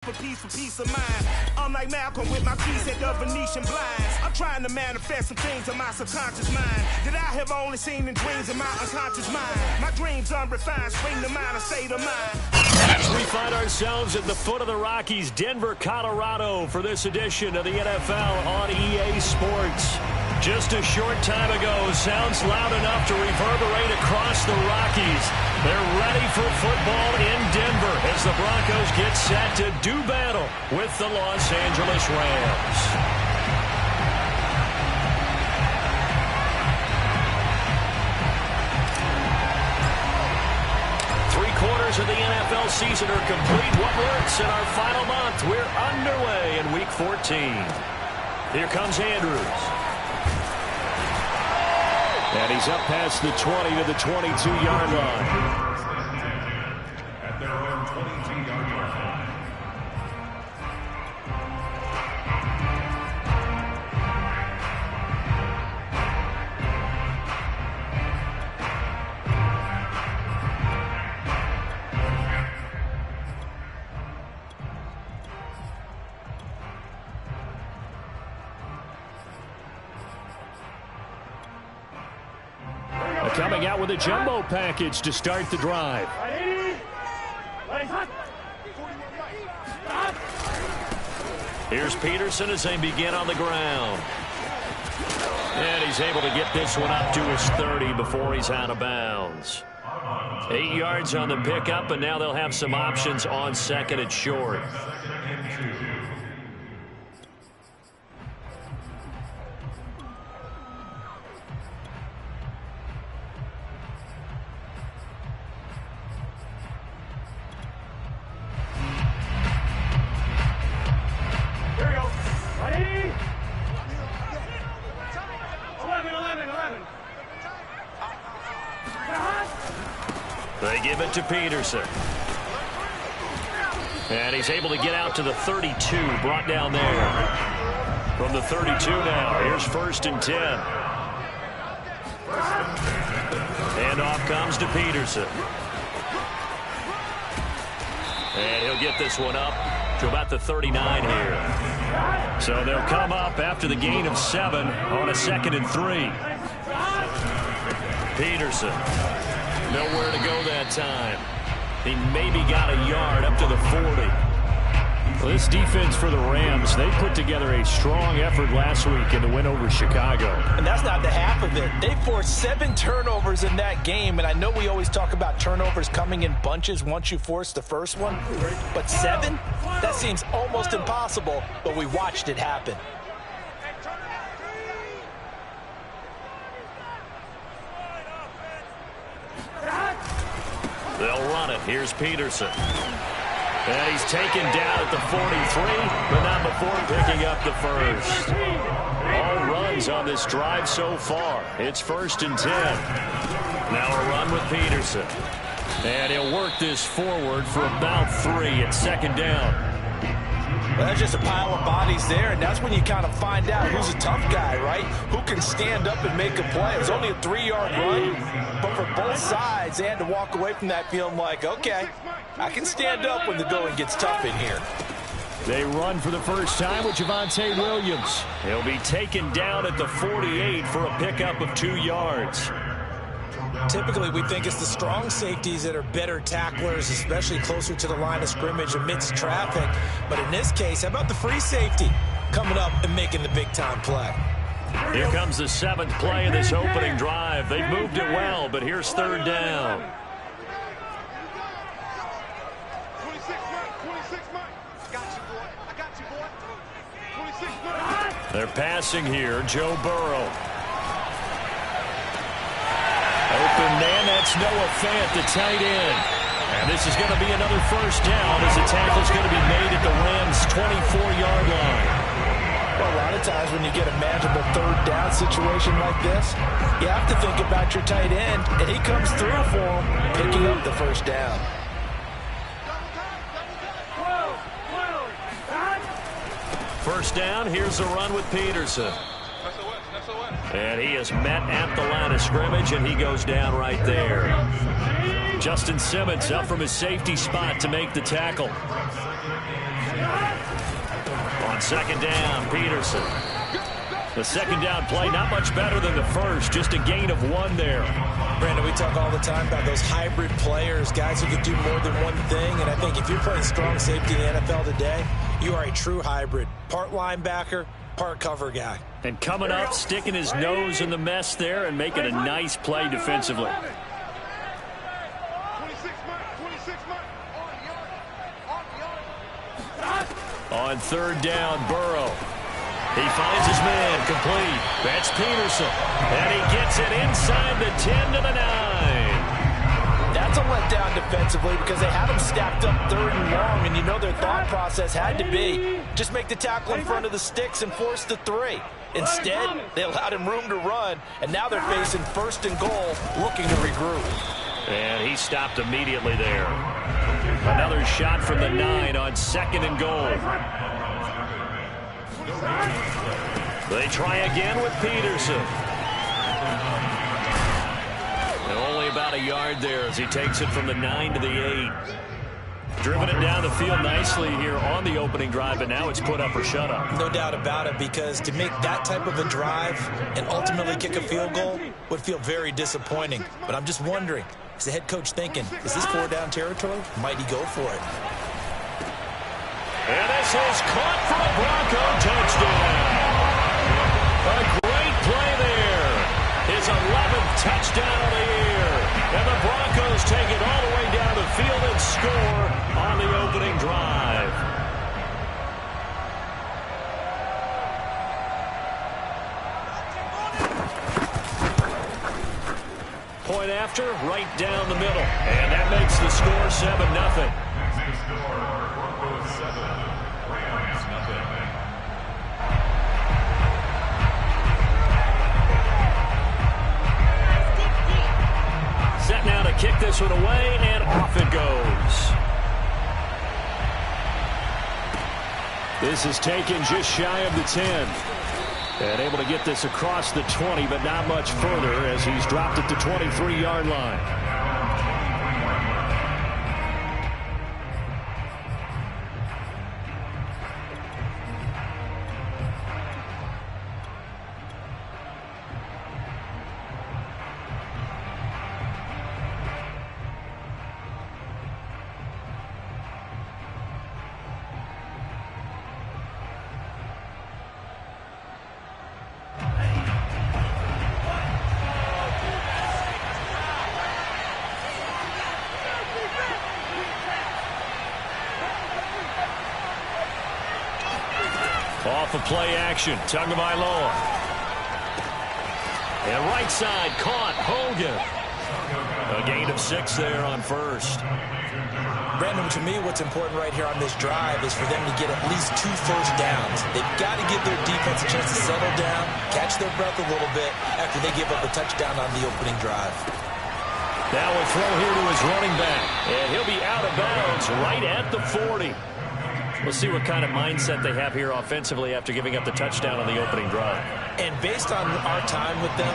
For peace of mind. I'm like Malcolm with my piece at the Venetian blinds. I'm trying to manifest some things in my subconscious mind that I have only seen in dreams in my unconscious mind. My dreams unrefined, spring to mind, a state of mind. We find ourselves at the foot of the Rockies, Denver, Colorado, for this edition of the NFL on EA Sports. Just a short time ago, sounds loud enough to reverberate across the Rockies. They're ready for football in Denver as the Broncos get set to do battle with the Los Angeles Rams. Three-quarters of the NFL season are complete. What works in our final month? We're underway in Week 14. Here comes Andrews. And he's up past the 20 to the 22-yard line. At their own 22-yard line. Coming out with a jumbo package to start the drive. Here's Peterson as they begin on the ground. And he's able to get this one up to his 30 before he's out of bounds. 8 yards on the pickup, and now they'll have some options on second and short. They give it to Peterson. And he's able to get out to the 32, brought down there. From the 32 now, here's 1st and 10. And off comes to Peterson. And he'll get this one up to about the 39 here. So they'll come up after the gain of 7 on a 2nd and 3. Peterson. Nowhere to go that time. He maybe got a yard up to the 40. Well, this defense for the Rams, they put together a strong effort last week in the win over Chicago. And that's not the half of it. They forced 7 turnovers in that game, and I know we always talk about turnovers coming in bunches once you force the first one, but 7? That seems almost impossible, but we watched it happen. They'll run it. Here's Peterson. And he's taken down at the 43, but not before picking up the first. All runs on this drive so far. It's 1st and 10. Now a run with Peterson. And he'll work this forward for about 3 at 2nd down. Well, that's just a pile of bodies there, and that's when you kind of find out who's a tough guy, right? Who can stand up and make a play. It was only a 3-yard run, but for both sides, they had to walk away from that feeling like, okay, I can stand up when the going gets tough in here. They run for the first time with Javonte Williams. He'll be taken down at the 48 for a pickup of 2 yards. Typically, we think it's the strong safeties that are better tacklers, especially closer to the line of scrimmage amidst traffic. But in this case, how about the free safety coming up and making the big-time play? Here comes the 7th play of this opening drive. They've moved it well, but here's 3rd down. 26, Mike. Got you, boy. I got you, boy. 26, Mike. They're passing here. Joe Burrow. Open man, that's Noah Fant, the tight end. And this is going to be another 1st down as the tackle's going to be made at the Rams' 24-yard line. Well, a lot of times when you get a manageable 3rd down situation like this, you have to think about your tight end, and he comes through for him, picking up the 1st down. First down, here's a run with Peterson. And he is met at the line of scrimmage, and he goes down right there. Justin Simmons up from his safety spot to make the tackle. On second down, Peterson. The second down play, not much better than the first, just a gain of 1 there. Brandon, we talk all the time about those hybrid players, guys who can do more than one thing, and I think if you're playing strong safety in the NFL today, you are a true hybrid. Part linebacker, part cover guy. And coming up, sticking his nose in the mess there and making a nice play defensively. On third down, Burrow. He finds his man, complete. That's Peterson. And he gets it inside the 10 to the 9. That's a letdown defensively because they had him stacked up 3rd and long, and you know their thought process had to be just make the tackle in front of the sticks and force the 3. Instead, they allowed him room to run, and now they're facing 1st and goal, looking to regroup. And he stopped immediately there. Another shot from the 9 on 2nd and goal. They try again with Peterson. And only about a yard there as he takes it from the 9 to the 8. Driven it down the field nicely here on the opening drive, but now it's put up or shut up. No doubt about it, because to make that type of a drive and ultimately kick a field goal would feel very disappointing. But I'm just wondering, is the head coach thinking, is this 4-down territory? Might he go for it? And this is caught for a Bronco touchdown. A great play there. His 11th touchdown of the year. And the Broncos take it all the way down the field and score on the opening drive. Point after, right down the middle. And that makes the score 7-0. Set now to kick this one away, and off it goes. This is taken just shy of the 10. And able to get this across the 20, but not much further as he's dropped it to 23-yard line. Off of play action, Tagovailoa. And right side, caught, Hogan. A gain of 6 there on first. Brandon, to me, what's important right here on this drive is for them to get at least 2 first downs. They've got to give their defense a chance to settle down, catch their breath a little bit after they give up a touchdown on the opening drive. Now a throw here to his running back. And he'll be out of bounds right at the 40. We'll see what kind of mindset they have here offensively after giving up the touchdown on the opening drive. And based on our time with them,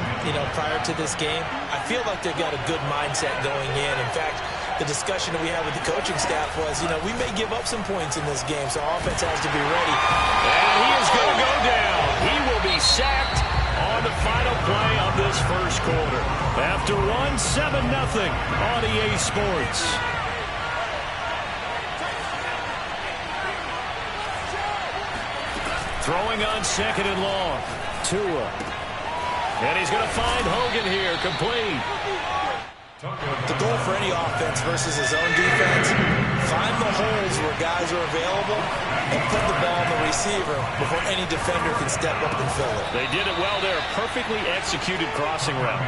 prior to this game, I feel like they've got a good mindset going in. In fact, the discussion that we had with the coaching staff was, we may give up some points in this game, so offense has to be ready. And he is going to go down. He will be sacked on the final play of this first quarter. After 7-0 on EA Sports. Throwing on 2nd and long. Tua. And he's going to find Hogan here, complete. The goal for any offense versus his own defense, find the holes where guys are available and put the ball on the receiver before any defender can step up and fill it. They did it well there. Perfectly executed crossing route.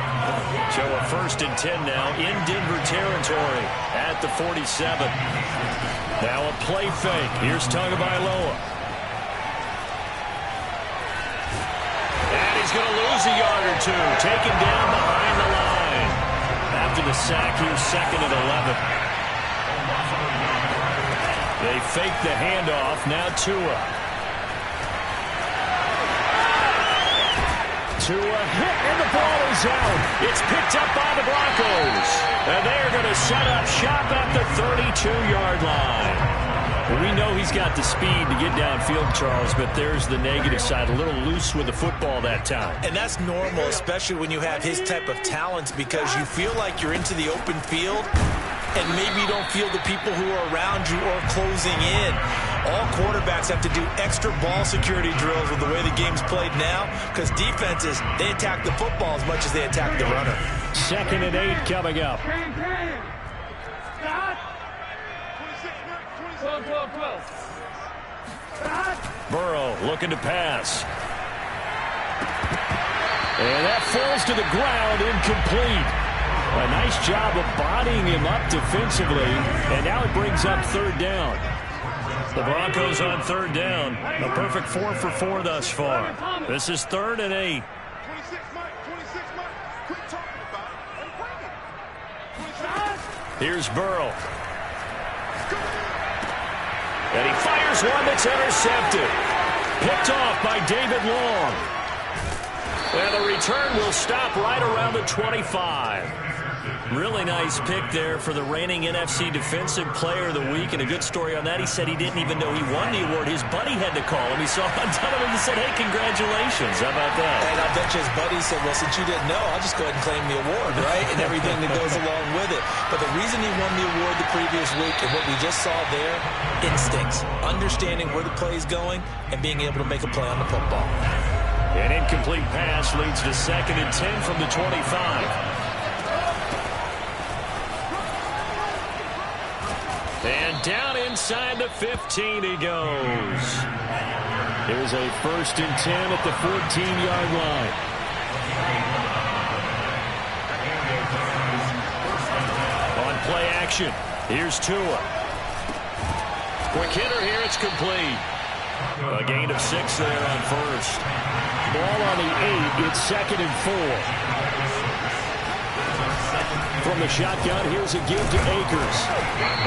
So a 1st and 10 now in Denver territory at the 47. Now a play fake. Here's Tagovailoa. He's going to lose a yard or 2. Taken down behind the line. After the sack, here's 2nd and 11. They fake the handoff. Now Tua. Tua hit, and the ball is out. It's picked up by the Broncos. And they're going to set up shop at the 32-yard line. Well, we know he's got the speed to get downfield, Charles, but there's the negative side. A little loose with the football that time. And that's normal, especially when you have his type of talents, because you feel like you're into the open field and maybe you don't feel the people who are around you or closing in. All quarterbacks have to do extra ball security drills with the way the game's played now, because defenses, they attack the football as much as they attack the runner. 2nd and 8 coming up. Burrow looking to pass. And that falls to the ground, incomplete. A nice job of bodying him up defensively, and now it brings up 3rd down. The Broncos on 3rd down. A perfect 4 for 4 thus far. This is 3rd and 8. Here's Burrow. And he fires one that's intercepted. Picked off by David Long. And the return will stop right around the 25. Really nice pick there for the reigning NFC Defensive Player of the Week. And a good story on that. He said he didn't even know he won the award. His buddy had to call him. He saw on television and said, hey, congratulations. How about that? And I bet you his buddy said, well, since you didn't know, I'll just go ahead and claim the award, right? And everything that goes along with it. But the reason he won the award the previous week and what we just saw there, instincts, understanding where the play is going and being able to make a play on the football. An incomplete pass leads to 2nd and 10 from the 25. And down inside the 15 he goes. Here's a 1st and 10 at the 14-yard line. On play action, here's Tua. Quick hitter here, it's complete. A gain of 6 there on 1st. Ball on the 8, it's 2nd and 4. From the shotgun, here's a give to Akers.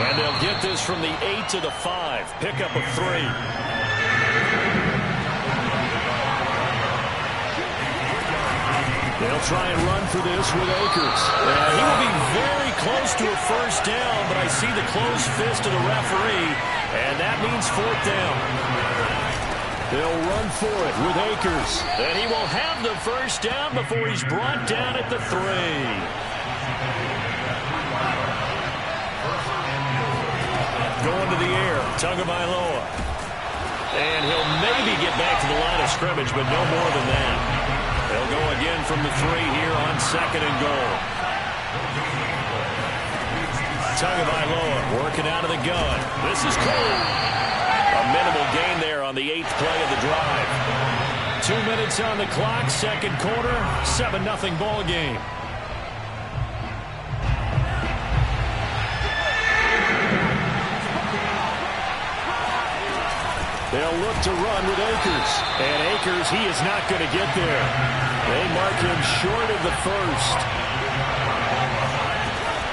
And they'll get this from the 8 to the 5. Pickup of 3. They'll try and run for this with Akers. And he will be very close to a 1st down, but I see the closed fist of the referee, and that means 4th down. They'll run for it with Akers. And he will have the 1st down before he's brought down at the 3. Going to the air, Tagovailoa. And he'll maybe get back to the line of scrimmage, but no more than that. They'll go again from the 3 here on 2nd and goal. Tagovailoa working out of the gun. This is cool. A minimal gain there on the 8th play of the drive. 2 minutes on the clock, 2nd quarter, 7-0 ball game. They'll look to run with Akers. And Akers, he is not going to get there. They mark him short of the 1st.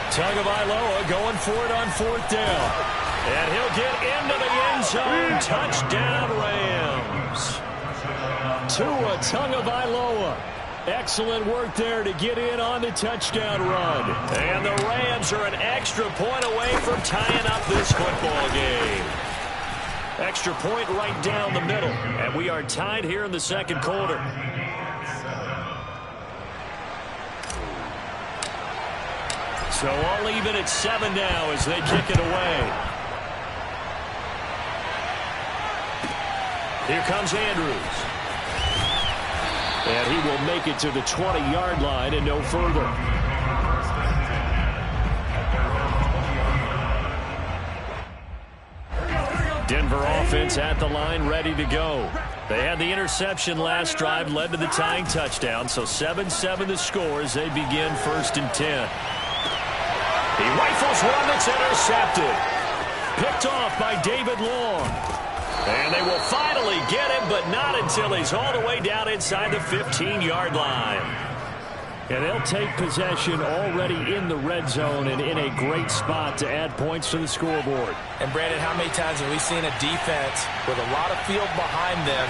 Tagovailoa going for it on 4th down. And he'll get into the end zone. Touchdown, Rams. Tua Tagovailoa. Excellent work there to get in on the touchdown run. And the Rams are an extra point away from tying up this football game. Extra point right down the middle. And we are tied here in the 2nd quarter. So all even at 7 now as they kick it away. Here comes Andrews. And he will make it to the 20-yard line and no further. Denver offense at the line, ready to go. They had the interception last drive, led to the tying touchdown, so 7-7 the score as they begin 1st and 10. He rifles one that's intercepted. Picked off by David Long. And they will finally get him, but not until he's all the way down inside the 15-yard line. And they'll take possession already in the red zone and in a great spot to add points to the scoreboard. And, Brandon, how many times have we seen a defense with a lot of field behind them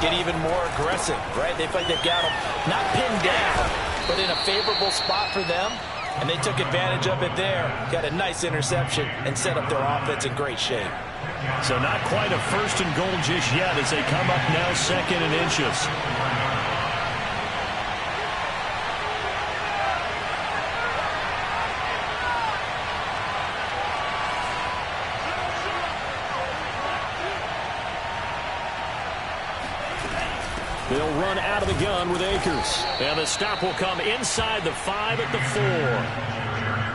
get even more aggressive, right? They feel like they've got them not pinned down, but in a favorable spot for them, and they took advantage of it there, got a nice interception, and set up their offense in great shape. So not quite a first and goal just yet as they come up now second and inches. They'll run out of the gun with Akers. And the stop will come inside the 5 at the 4.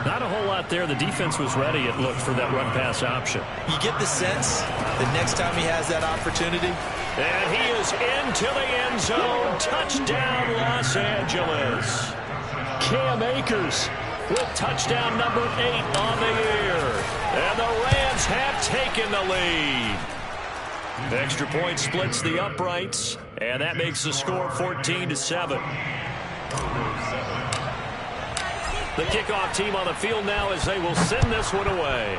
Not a whole lot there. The defense was ready, it looked, for that run-pass option. You get the sense that next time he has that opportunity. And he is into the end zone. Touchdown, Los Angeles. Cam Akers with touchdown number 8 on the year. And the Rams have taken the lead. The extra point splits the uprights, and that makes the score 14-7. The kickoff team on the field now as they will send this one away.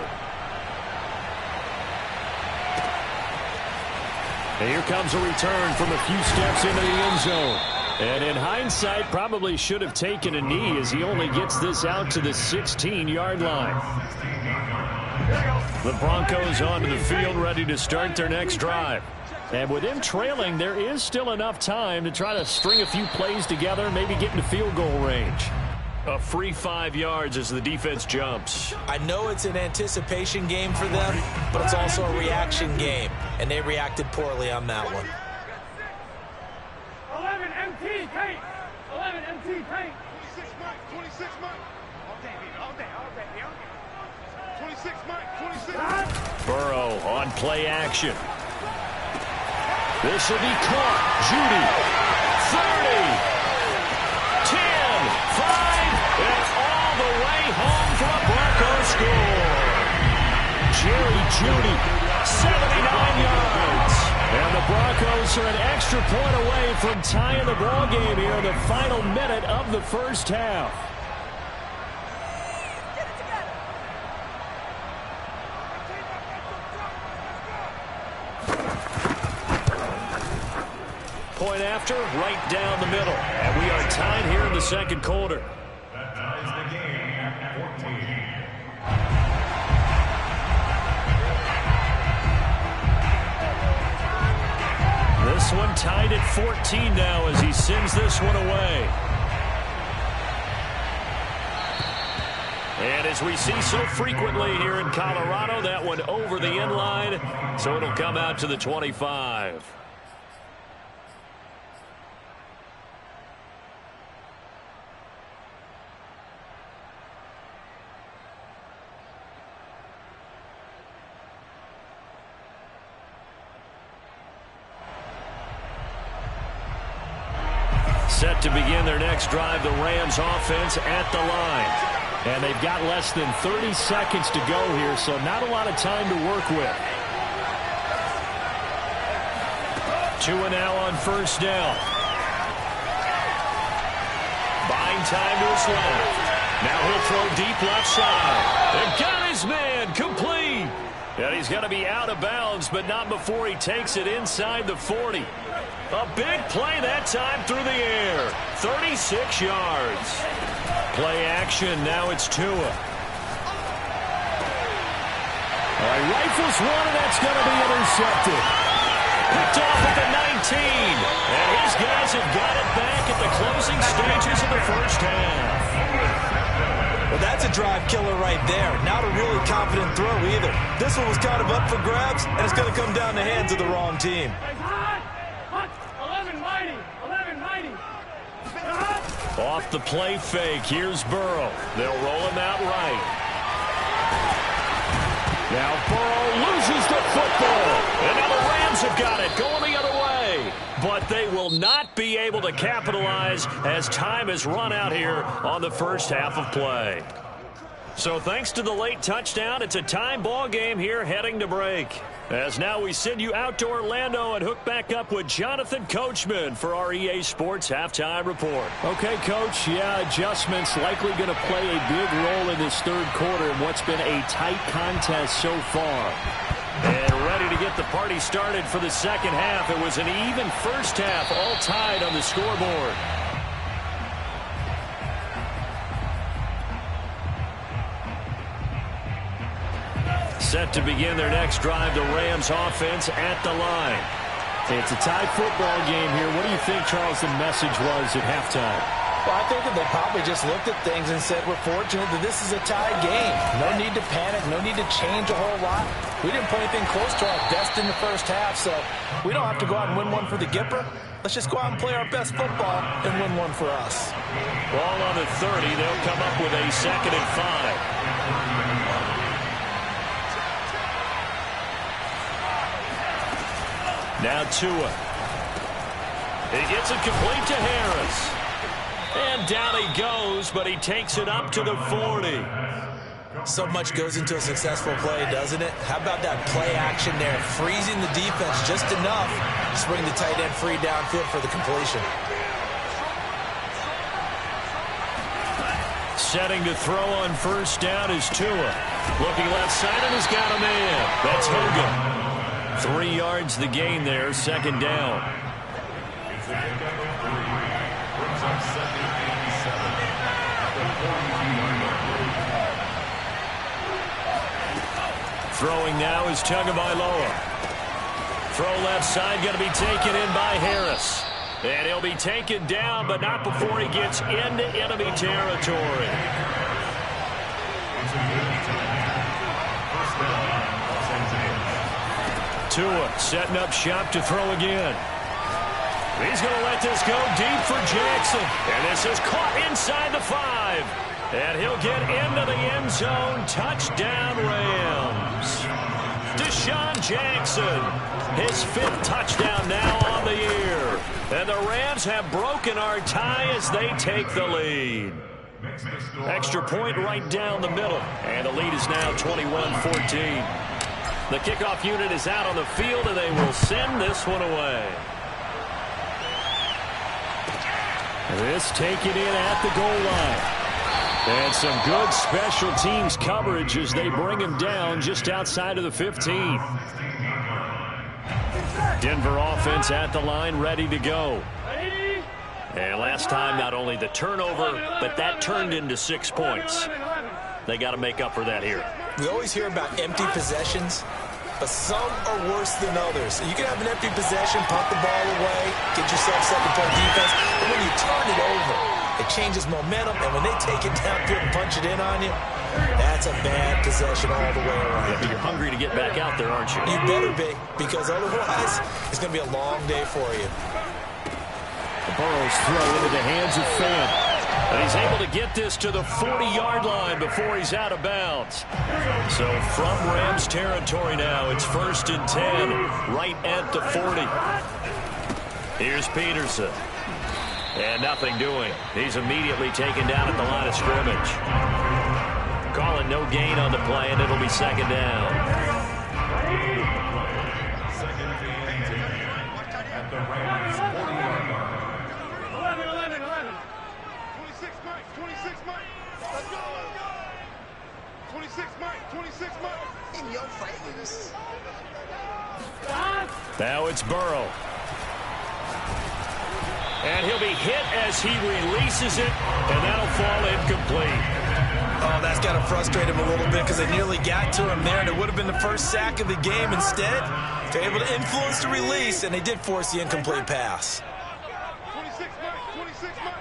And here comes a return from a few steps into the end zone. And in hindsight, probably should have taken a knee as he only gets this out to the 16-yard line. The Broncos onto the field, ready to start their next drive. And with him trailing, there is still enough time to try to string a few plays together, maybe get into field goal range. A free 5 yards as the defense jumps. I know it's an anticipation game for them, but it's also a reaction game, and they reacted poorly on that one. 11 MT tank. 11 MT tank. 26 Mike, 26 Mike. All day. 26 Mike, 26. Burrow on play action. This will be caught. Judy. 30. 10. 5. And all the way home for a Broncos score. Jerry Judy. 79 yards. And the Broncos are an extra point away from tying the ball game here in the final minute of the first half. Point after, right down the middle. And we are tied here in the second quarter. That ties the game at 14. This one tied at 14 now as he sends this one away. And as we see so frequently here in Colorado, that one over the end line, so it'll come out to the 25. Set to begin their next drive, the Rams offense at the line. And they've got less than 30 seconds to go here, so not a lot of time to work with. 2 now on first down. Buying time to his left. Now he'll throw deep left side. And got his man, complete. And he's going to be out of bounds, but not before he takes it inside the 40. A big play that time through the air. 36 yards. Play action. Now it's Tua. All right, rifles one, and that's going to be intercepted. Picked off at the 19. And his guys have got it back at the closing stages of the first half. Well, that's a drive killer right there. Not a really confident throw either. This one was kind of up for grabs, and it's going to come down the hands of the wrong team. 11 mighty. 11 mighty. Off the play fake, here's Burrow. They'll roll him out right. Now Burrow loses the football. And now the Rams have got it, going the other way. But they will not be able to capitalize as time has run out here on the first half of play. So thanks to the late touchdown, it's a time ball game here heading to break. As now we send you out to Orlando and hook back up with Jonathan Coachman for our EA Sports Halftime Report. Okay, Coach, adjustments likely going to play a big role in this third quarter in what's been a tight contest so far. And ready to get the party started for the second half. It was an even first half, all tied on the scoreboard. Set to begin their next drive, the Rams offense at the line. It's a tie football game here. What do you think, Charles, the message was at halftime? Well, I think that they probably just looked at things and said, we're fortunate that this is a tie game. No need to panic, no need to change a whole lot. We didn't play anything close to our best in the first half, so we don't have to go out and win one for the Gipper. Let's just go out and play our best football and win one for us. Ball on the 30. They'll come up with a 2nd and 5. Now Tua. He gets it complete to Harris. And down he goes, but he takes it up to the 40. So much goes into a successful play, doesn't it? How about that play action there? Freezing the defense just enough to bring the tight end free downfield for the completion. Setting to throw on first down is Tua. Looking left side, and he's got a man. That's Hogan. 3 yards the gain there, 2nd down. Throwing now is Tagovailoa. Throw left side, going to be taken in by Harris. And he'll be taken down, but not before he gets into enemy territory. Tua setting up shop to throw again. He's going to let this go deep for Jackson. And this is caught inside the 5. And he'll get into the end zone. Touchdown, Rams. Deshaun Jackson, his 5th touchdown now on the year. And the Rams have broken our tie as they take the lead. Extra point right down the middle. And the lead is now 21-14. The kickoff unit is out on the field, and they will send this one away. This taken in at the goal line. And some good special teams coverage as they bring him down just outside of the 15. Denver offense at the line, ready to go. And last time, not only the turnover, but that turned into 6 points. They got to make up for that here. We always hear about empty possessions, but some are worse than others. You can have an empty possession, punt the ball away, get yourself second point defense, but when you turn it over, it changes momentum, and when they take it downfield and punch it in on you, that's a bad possession all the way around. Yeah, but you're hungry to get back out there, aren't you? You better be, because otherwise, it's going to be a long day for you. The Burrow's throw into the hands of Fant. And he's able to get this to the 40-yard line before he's out of bounds. So from Rams territory now, it's 1st and 10, right at the 40. Here's Peterson. And nothing doing. He's immediately taken down at the line of scrimmage. Calling no gain on the play, and it'll be 2nd down. Second and 10 at the Rams 40-yard line. 26 Mike, 26 Mike. Let's go. 26 Mike, 26 Mike. In your face. Now it's Burrow. And he'll be hit as he releases it, and that'll fall incomplete. Oh, that's got to frustrate him a little bit because they nearly got to him there, and it would have been the first sack of the game. Instead, they're able to influence the release, and they did force the incomplete pass. 26 Mike, 26 Mike.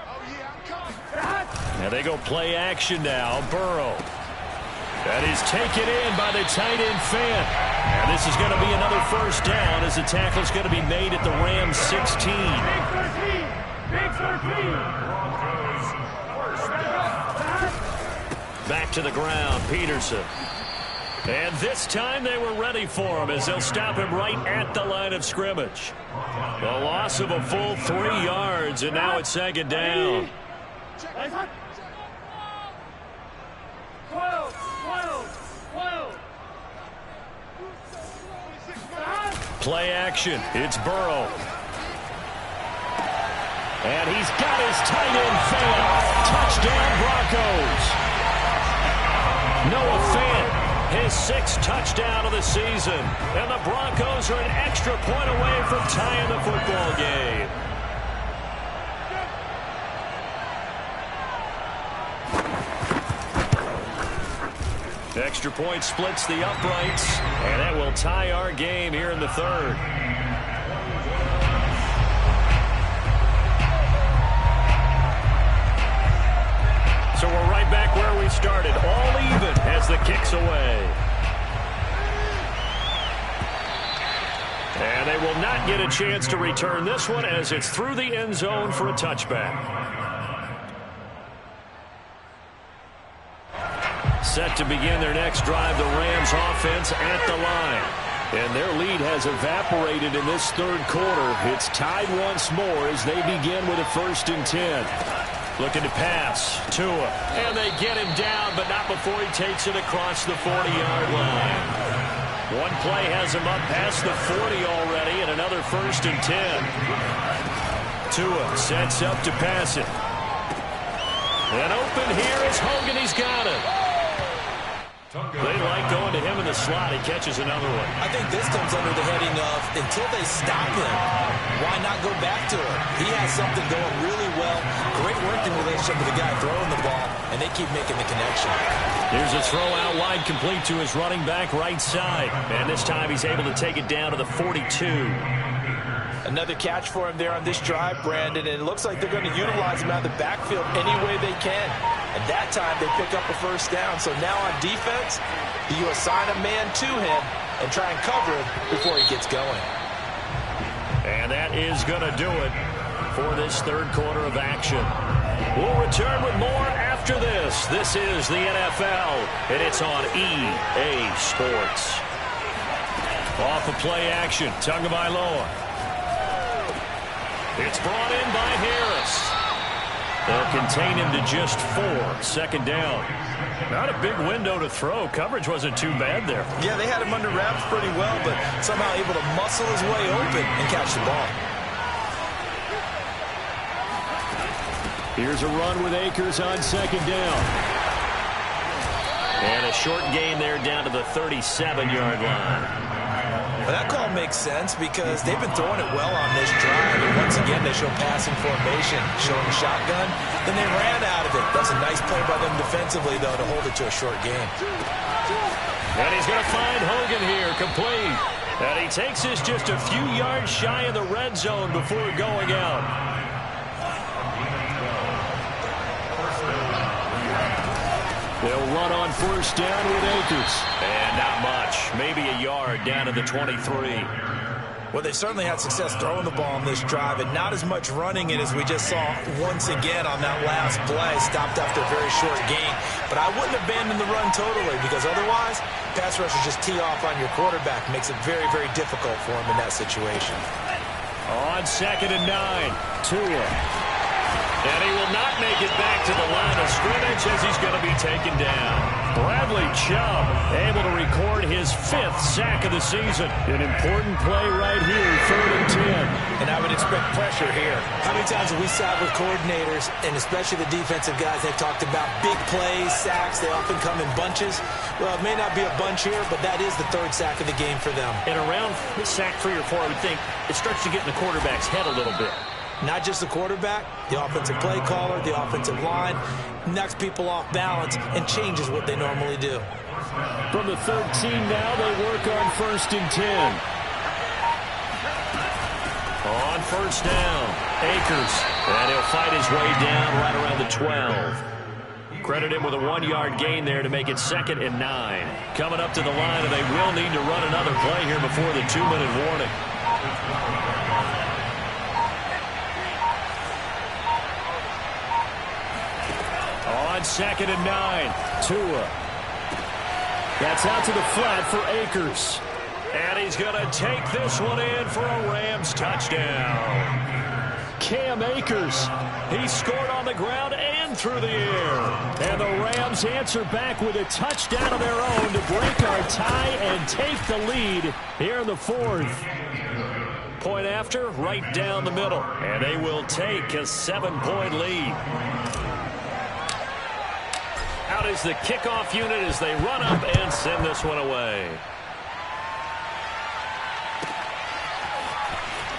Oh, yeah, I'm coming. Now they go play action now. Burrow. That is taken in by the tight end Fant. And this is going to be another 1st down as the tackle's going to be made at the Rams 16. Big 13. Back to the ground, Peterson. And this time they were ready for him as they'll stop him right at the line of scrimmage. The loss of a full 3 yards, and now it's 2nd down. 12. Play action. It's Burrow. And he's got his tight end Fant. Touchdown Broncos. Noah Fant, his 6th touchdown of the season. And the Broncos are an extra point away from tying the football game. extra point splits the uprights, and that will tie our game here in the third. So we're right back where we started, all even as the kick's away. And they will not get a chance to return this one as it's through the end zone for a touchback. Set to begin their next drive, the Rams offense at the line. And their lead has evaporated in this third quarter. It's tied once more as they begin with a 1st and 10. Looking to pass. Tua. And they get him down, but not before he takes it across the 40-yard line. One play has him up past the 40 already, and another 1st and 10. Tua sets up to pass it. And open here is Hogan. He's got it. They like going to him in the slot. He catches another one. I think this comes under the heading of until they stop him, why not go back to him? He has something going really well. Great working relationship with the guy throwing the ball, and they keep making the connection. Here's a throw out wide complete to his running back right side. And this time he's able to take it down to the 42. Another catch for him there on this drive, Brandon, and it looks like they're going to utilize him out of the backfield any way they can. And that time they pick up a 1st down. So now on defense, you assign a man to him and try and cover him before he gets going. And that is going to do it for this third quarter of action. We'll return with more after this. This is the NFL, and it's on EA Sports. Off of play action, Tagovailoa. It's brought in by Harris. They'll contain him to just 4. 2nd down. Not a big window to throw. Coverage wasn't too bad there. Yeah, they had him under wraps pretty well, but somehow able to muscle his way open and catch the ball. Here's a run with Akers on 2nd down. And a short gain there down to the 37-yard line. Well, that call makes sense because they've been throwing it well on this drive. And once again, they show passing formation, showing the shotgun. Then they ran out of it. That's a nice play by them defensively, though, to hold it to a short gain. And he's going to find Hogan here, complete. And he takes this just a few yards shy of the red zone before going out. They'll run on 1st down with Akers. And not much. Maybe a yard down to the 23. Well, they certainly had success throwing the ball on this drive, and not as much running it as we just saw once again on that last play. Stopped after a very short gain. But I wouldn't abandon the run totally, because otherwise, pass rushers just tee off on your quarterback. Makes it very, very difficult for him in that situation. On 2nd and 9, Tua. And he will not make it back to the line of scrimmage as he's going to be taken down. Bradley Chubb able to record his 5th sack of the season. An important play right here, 3rd and 10. And I would expect pressure here. How many times have we sat with coordinators, and especially the defensive guys, they've talked about big plays, sacks. They often come in bunches. Well, it may not be a bunch here, but that is the 3rd sack of the game for them. And around sack 3 or 4, I would think it starts to get in the quarterback's head a little bit. Not just the quarterback, the offensive play caller, the offensive line, knocks people off balance and changes what they normally do. From the 13 now, they work on 1st and 10. On 1st down, Akers. And he'll fight his way down right around the 12. Credit him with a 1-yard gain there to make it 2nd and 9. Coming up to the line, and they will need to run another play here before the 2-minute warning. On 2nd and 9, Tua. That's out to the flat for Akers. And he's going to take this one in for a Rams touchdown. Cam Akers, he scored on the ground and through the air. And the Rams answer back with a touchdown of their own to break our tie and take the lead here in the 4th. Point after, right down the middle. And they will take a 7-point lead. Out is the kickoff unit as they run up and send this one away.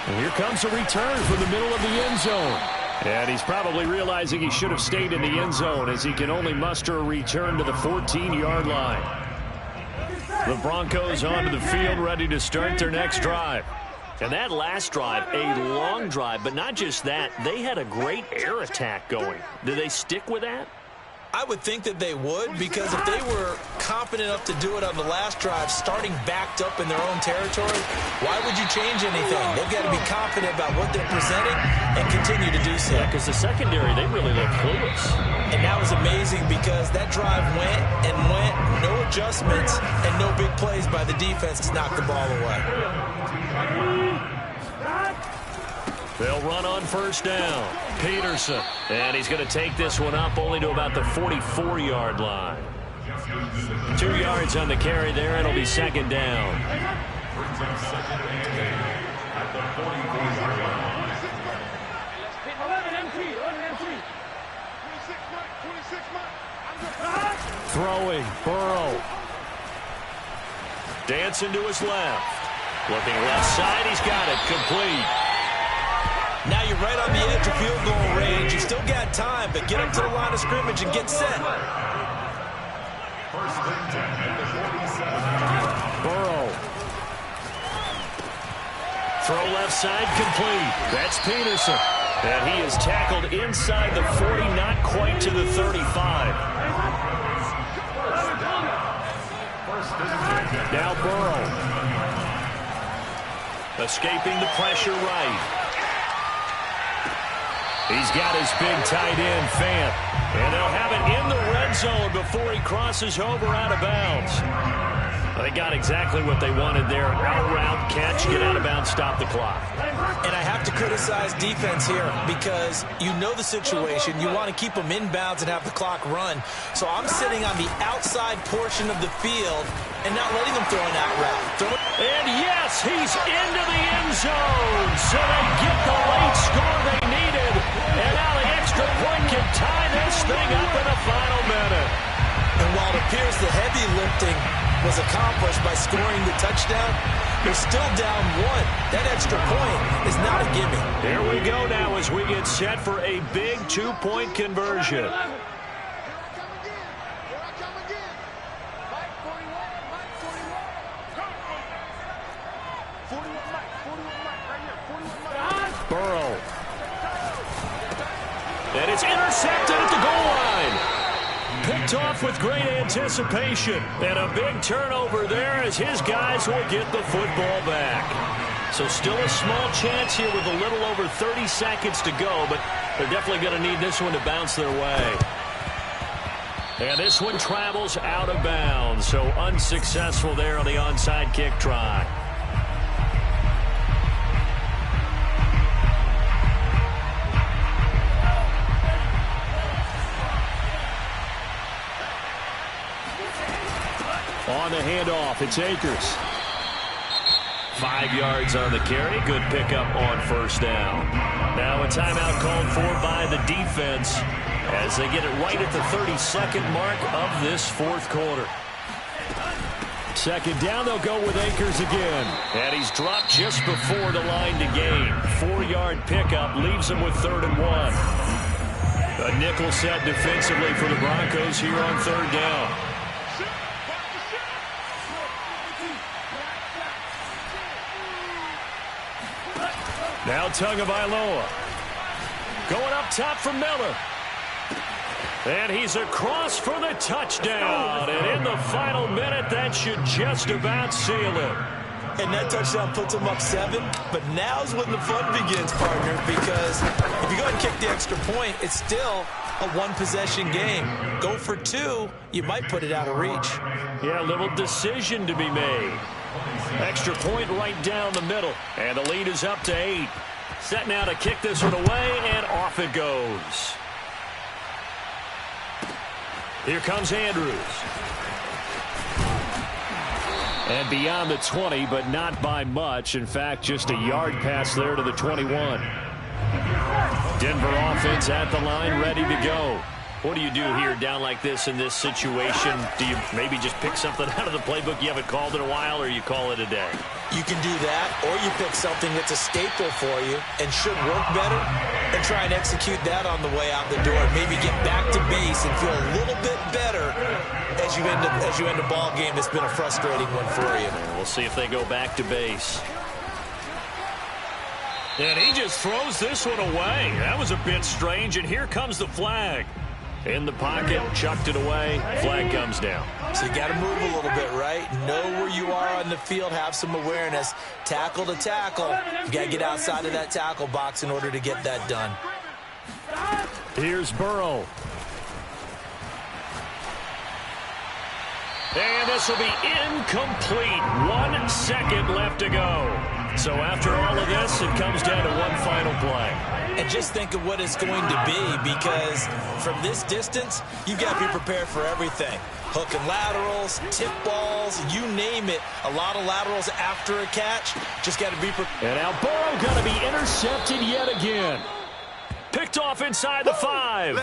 And here comes a return from the middle of the end zone. And he's probably realizing he should have stayed in the end zone as he can only muster a return to the 14-yard line. The Broncos onto the field, ready to start their next drive. And that last drive, a long drive, but not just that. They had a great air attack going. Did they stick with that? I would think that they would, because if they were confident enough to do it on the last drive, starting backed up in their own territory, why would you change anything? They've got to be confident about what they're presenting and continue to do so. Yeah, because the secondary, they really looked clueless. And that was amazing because that drive went and went, no adjustments, and no big plays by the defense to knock the ball away. They'll run on first down. Peterson. And he's going to take this one up only to about the 44-yard line. 2 yards on the carry there. It'll be second down. Throwing. Burrow. Dancing to his left. Looking left side. He's got it. Complete. Now you're right on the edge of field goal range. You've still got time, but get up to the line of scrimmage and get set. Burrow. Throw left side, complete. That's Peterson. And he is tackled inside the 40, not quite to the 35. Now Burrow. Escaping the pressure right. He's got his big tight end, Fant. And they'll have it in the red zone before he crosses over out of bounds. They got exactly what they wanted there. Out route, catch, get out of bounds, stop the clock. And I have to criticize defense here because you know the situation. You want to keep them inbounds and have the clock run. So I'm sitting on the outside portion of the field and not letting them throw an out route. And yes, he's into the end zone. So they get the late score they needed. And now the extra point can tie this thing up in the final minute. And while it appears the heavy lifting was accomplished by scoring the touchdown, they're still down one. That extra point is not a gimme. Here we go now as we get set for a big 2-point conversion. Burrow. And it's intercepted at the goal line. Picked off with great anticipation. And a big turnover there as his guys will get the football back. So still a small chance here with a little over 30 seconds to go, but they're definitely going to need this one to bounce their way. And this one travels out of bounds, so unsuccessful there on the onside kick try. On the handoff, it's Akers. 5 yards on the carry. Good pickup on first down. Now a timeout called for by the defense as they get it right at the 32nd mark of this fourth quarter. Second down, they'll go with Akers again. And he's dropped just before the line to gain. 4-yard pickup leaves him with 3rd and 1. A nickel set defensively for the Broncos here on 3rd down. Now Tagovailoa. Going up top for Miller. And he's across for the touchdown. And in the final minute, that should just about seal it. And that touchdown puts them up 7. But now's when the fun begins, partner, because if you go ahead and kick the extra point, it's still a one-possession game. Go for 2, you might put it out of reach. Yeah, a little decision to be made. Extra point right down the middle. And the lead is up to 8. Set now to kick this one away, and off it goes. Here comes Andrews. And beyond the 20, but not by much. In fact, just a yard pass there to the 21. Denver offense at the line, ready to go. What do you do here down like this in this situation? Do you maybe just pick something out of the playbook you haven't called in a while, or you call it a day? You can do that, or you pick something that's a staple for you and should work better and try and execute that on the way out the door. Maybe get back to base and feel a little bit better as you end a ball game that's been a frustrating one for you. We'll see if they go back to base. And he just throws this one away. That was a bit strange, and here comes the flag. In the pocket, chucked it away, flag comes down. So you got to move a little bit, right? Know where you are on the field, have some awareness. Tackle to tackle. You got to get outside of that tackle box in order to get that done. Here's Burrow. And this will be incomplete. 1 second left to go. So after all of this, it comes down to one final play. And just think of what it's going to be, because from this distance, you've got to be prepared for everything. Hook and laterals, tip balls, you name it. A lot of laterals after a catch. Just got to be prepared. And now Burrow going to be intercepted yet again. Picked off inside the 5.